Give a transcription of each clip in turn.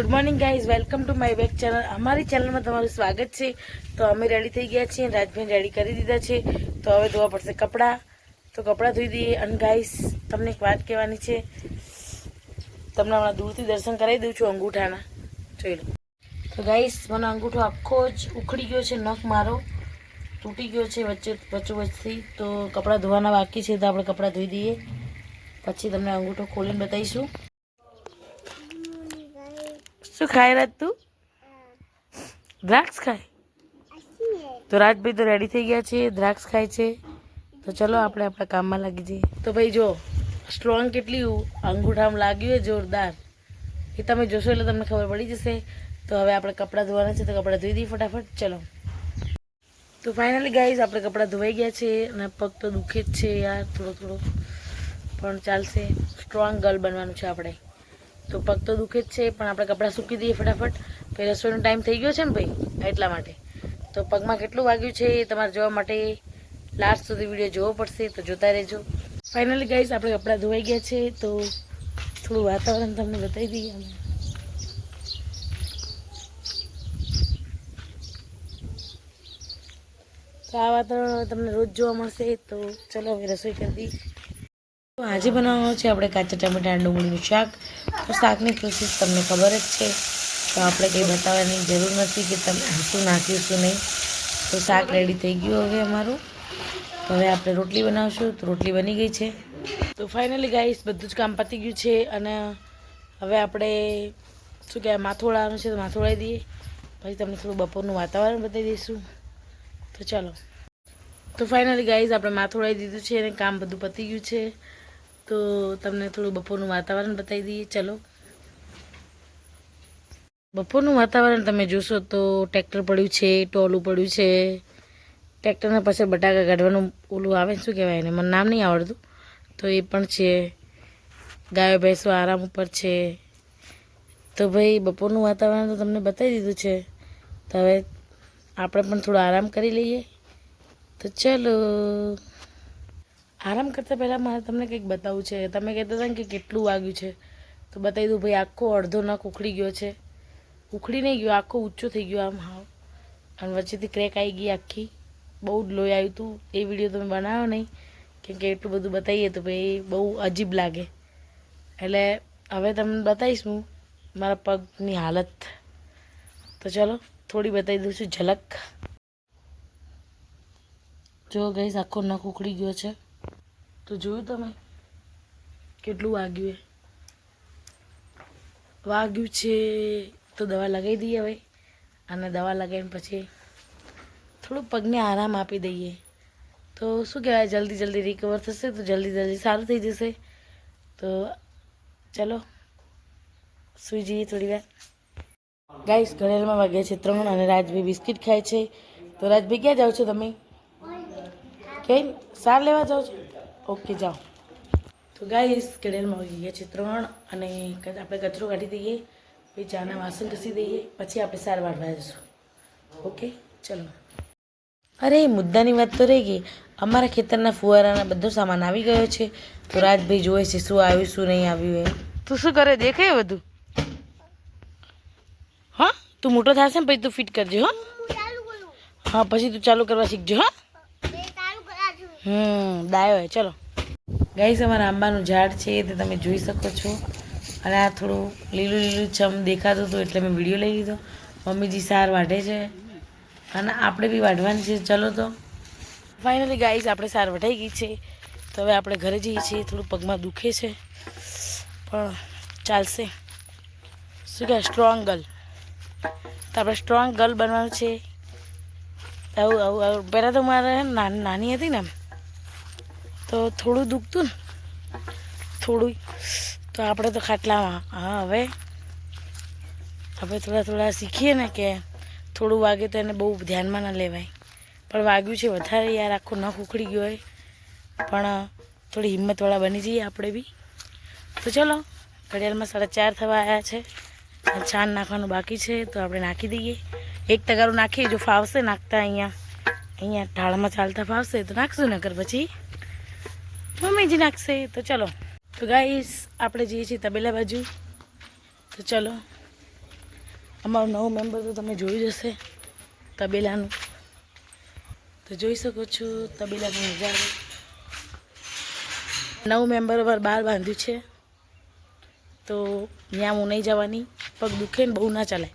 Good morning guys, welcome to my back channel. અમારી ચેનલમાં તમારું સ્વાગત છે. તો અમે રેડી થઈ ગયા છીએ, રાજભાઈ રેડી કરી દીધા છે. તો હવે ધોવા પડશે કપડાં. તો કપડાં ધોઈ દઈએ. અને ગાઈઝ, તમને એક વાત કહેવાની છે. તમને હમણાં દૂરથી દર્શન કરાવી દઉં છું અંગૂઠાના. જોઈ લો. તો ગાઈઝ, મને અંગૂઠો આખો જ ઉખડી ગયો છે. નખ મારો તૂટી ગયો છે વચ્ચોવચ્ચથી. તો કપડાં ધોવાના બાકી છે, તો આપણે કપડાં ધોઈ દઈએ. પછી તમને અંગૂઠો ખોલીને બતાવીશું. શું ખાય રાજ તું? દ્રાક્ષ ખાય? તો રાજભાઈ તો રેડી થઈ ગયા છે, દ્રાક્ષ ખાય છે. તો ચલો આપણે આપણા કામમાં લાગી જઈએ. તો ભાઈ જો સ્ટ્રોંગ કેટલી અંગૂઠામાં લાગ્યું હોય જોરદાર, એ તમે જોશો એટલે તમને ખબર પડી જશે. તો હવે આપણે કપડાં ધોવાના છે, તો કપડાં ધોઈ દઈએ ફટાફટ. ચલો. તો ફાઇનલી ગાઈઝ, આપણે કપડાં ધોવાઈ ગયા છે. અને પગ તો દુખે જ છે યાર, થોડો પણ ચાલશે. સ્ટ્રોંગ ગર્લ બનવાનું છે આપણે. તો પગ તો દુખે જ છે, પણ આપણે કપડાં સૂકી દઈએ ફટાફટ. પછી રસોઈનો ટાઈમ થઈ ગયો છે ને ભાઈ, એટલા માટે. તો પગમાં કેટલું વાગ્યું છે એ તમારે જોવા માટે લાસ્ટ સુધી વિડીયો જોવો પડશે, તો જોતા રહેજો. ફાઇનલી ગાઈઝ, આપણે કપડાં ધોવાઈ ગયા છે. તો થોડું વાતાવરણ તમને બતાવી દઈએ અમે. તો આ વાતાવરણ તમને રોજ જોવા મળશે. તો ચલો હવે રસોઈ કરી દઈએ. તો આજે બનાવવાનું છે આપણે કાચા ટમેટા અને ડુંગળીનું શાક. તો શાકની પ્રોસેસ તમને ખબર જ છે, તો આપણે કંઈ બતાવવાની જરૂર નથી કે તમે શું નાખ્યું શું નહીં. તો શાક રેડી થઈ ગયું હવે અમારું. તો હવે આપણે રોટલી બનાવશું. તો રોટલી બની ગઈ છે. તો ફાઇનલી ગાઈસ, બધું જ કામ પતી ગયું છે. અને હવે આપણે શું કહેવાય, માથોળાનું છે, તો માથોળાઈ દઈએ. પછી તમને થોડું બપોરનું વાતાવરણ બતાવી દઈશું. તો ચાલો. તો ફાઇનલી ગાઈઝ, આપણે માથોળાઈ દીધું છે અને કામ બધું પતી ગયું છે. તો તમને થોડું બપોરનું વાતાવરણ બતાવી દઈએ. ચલો. બપોરનું વાતાવરણ તમે જોશો તો ટ્રેક્ટર પડ્યું છે, ટોલું પડ્યું છે. ટ્રેક્ટરના પાસે બટાકા કાઢવાનું ઓલું આવે, શું કહેવાય એને, મને નામ નહીં આવડતું. તો એ પણ છે. ગાયો ભેંસો આરામ ઉપર છે. તો ભાઈ, બપોરનું વાતાવરણ તો તમને બતાવી દીધું છે. તો હવે આપણે પણ થોડો આરામ કરી લઈએ. તો ચલો. આરામ કરતાં પહેલાં મારે તમને કંઈક બતાવવું છે. તમે કહેતા હતા ને કે કેટલું વાગ્યું છે, તો બતાવી દઉં ભાઈ. આખો અડધો નખ ઉખડી ગયો છે. ઉખડી નહીં ગયો, આખો ઊંચો થઈ ગયો આમ હાવ. અને વચ્ચેથી ક્રેક આવી ગઈ આખી. બહુ જ લોહી આવ્યું હતું. એ વિડીયો તમે બનાવો નહીં, કેમ કે એટલું બધું બતાવીએ તો ભાઈ બહુ અજીબ લાગે. એટલે હવે તમને બતાવીશ હું મારા પગની હાલત. તો ચલો, થોડી બતાવી દઉં છું ઝલક. જો ગઈશ, આખો નખ ઉખડી ગયો છે. તો જોયું તમે કેટલું વાગ્યું છે. તો દવા લગાવી દઈએ હવે. અને દવા લગાવીને પછી થોડું પગને આરામ આપી દઈએ. તો શું કહેવાય, જલ્દી રિકવર થશે, તો જલ્દી સારું થઈ જશે. તો ચલો સૂઈ જઈએ થોડી વાર. ગાઈસ, ઘડિયાળમાં વાગ્યા છે 3 અને રાજભાઈ બિસ્કિટ ખાય છે. તો રાજભાઈ ક્યાં જાઓ છો તમે? કેમ સાર લેવા જાઓ છો? ઓકે, જાઓ. તો ગાઈસ, ઘડિયાળમાં વાગી ગયા છે 3 અને આપણે કચરો કાઢી દઈએ. પછી ચાના વાસણ ઘસી દઈએ. પછી આપણે સાર વાળવા જઈશું. ઓકે, ચલો. અરે, મુદ્દાની વાત તો રહી ગઈ. અમારા ખેતરના ફુવારાના બધો સામાન આવી ગયો છે. તો રાજભાઈ જોવે છે શું આવ્યું શું નહીં આવ્યું એ. તું શું કરે, દેખાય બધું? હા, તું મોટો થશે ને પછી તું ફિટ કરજો. હા, પછી તું ચાલુ કરવા શીખજો. હા, ડાયો હે. ચલો ગાઈસ, અમારા આંબાનું ઝાડ છે તે તમે જોઈ શકો છો. અને આ થોડું લીલું છમ દેખાતું હતું એટલે મેં વિડીયો લઈ લીધો. મમ્મીજી સાર વાઢે છે અને આપણે બી વાઢવાની છે. ચલો. તો ફાઇનલી ગાઈસ, આપણે સાર વઢાઈ ગઈ છે. તો હવે આપણે ઘરે જઈએ છીએ. થોડું પગમાં દુખે છે પણ ચાલશે. શું કહે, સ્ટ્રોંગ ગર્લ. તો આપણે સ્ટ્રોંગ ગર્લ બનવાનું છે. આવું પહેલાં તો મારે નાની હતી ને, તો થોડું દુખતું ને, થોડું. તો આપણે તો ખાટલામાં. હા, હવે થોડા શીખીએ ને કે થોડું વાગે તો એને બહુ ધ્યાનમાં ના લેવાય. પણ વાગ્યું છે વધારે યાર, આખો નખ ઉખડી ગયો હોય. પણ થોડી હિંમતવાળા બની જઈએ આપણે બી. તો ચલો, ઘડિયાળમાં 4:30 થવા આવ્યા છે. છાણ નાખવાનું બાકી છે, તો આપણે નાખી દઈએ. 1 તગારું નાખીએ, જો ફાવશે નાખતા. અહીંયા ઢાળમાં ચાલતા ફાવશે તો નાખશું, નકર પછી મમ્મીજી નાખશે. તો ચલો. તો ગાઈસ, આપણે જઈએ છીએ તબેલા બાજુ. તો ચલો. અમારું નવું મેમ્બર તો તમે જોયું જ હશે તબેલાનું, તો જોઈ શકો છો તબેલાનું નજારો. નવું મેમ્બર પર બહાર બાંધ્યું છે, તો ત્યાં હું નહીં જવાની, પગ દુખે ને બહુ ના ચાલે.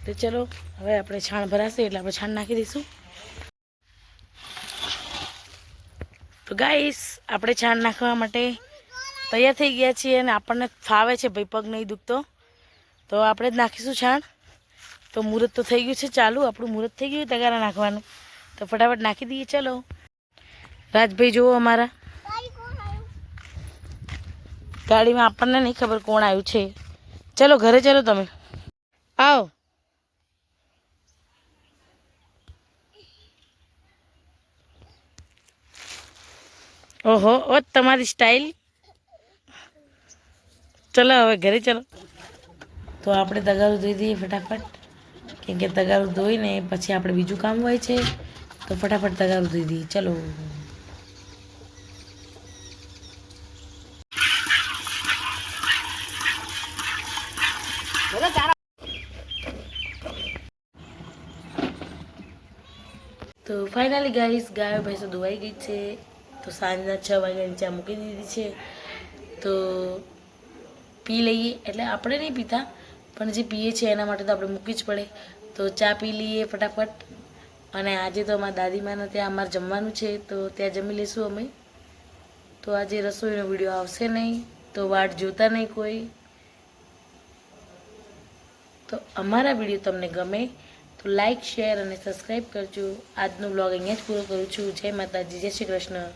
તો ચલો હવે આપણે છાણ ભરાશે એટલે આપણે છાણ નાખી દઈશું. તો ગાઈસ આપણે છાણ નાખવા માટે તૈયાર થઈ ગયા છીએ અને આપણને ફાવે છે ભાઈ, પગ નહીં દુખતો, તો આપણે જ નાખીશું છાણ. તો મુહૂર્ત તો થઈ ગયું છે ચાલુ, આપણું મુહૂર્ત થઈ ગયું તગારા નાખવાનું, તો ફટાફટ નાખી દઈએ. ચલો રાજભાઈ જુઓ અમારા ગાડીમાં, આપણને નહીં ખબર કોણ આવ્યું છે. ચલો ઘરે ચલો, તમે આવો. ઓહો ઓ તમારી સ્ટાઇલ. ચલો હવે ઘરે ચલો. તો આપણે તગારું ધોઈ દઈએ ફટાફટ, કેમ કે તગારું ધોઈને પછી આપણે બીજું કામ હોય છે, તો ફટાફટ તગારું ધોઈ દઈએ. ચલો તો ફાઇનલી ગાઈસ ગાયો ભેંસો ધોવાઈ ગઈ છે. તો સાંજના 6 વાગ્યાની ચા મૂકી દીધી છે, તો પી લઈએ. એટલે આપણે નહીં પીતા, પણ જે પીએ છે એના માટે તો આપણે મૂકવી જ પડે. તો ચા પી લઈએ ફટાફટ. અને આજે તો અમારા દાદીમાને ત્યાં અમારે જમવાનું છે, તો ત્યાં જમી લઈશું અમે. તો આજે રસોઈનો વિડીયો આવશે નહીં, તો વાટ જોતા નહીં કોઈ. તો અમારા વિડીયો તમને ગમે તો લાઈક, શેર અને સબસ્ક્રાઈબ કરજો. આજનો બ્લોગ અહીંયા જ પૂરો કરું છું. જય માતાજી, જય શ્રી કૃષ્ણ.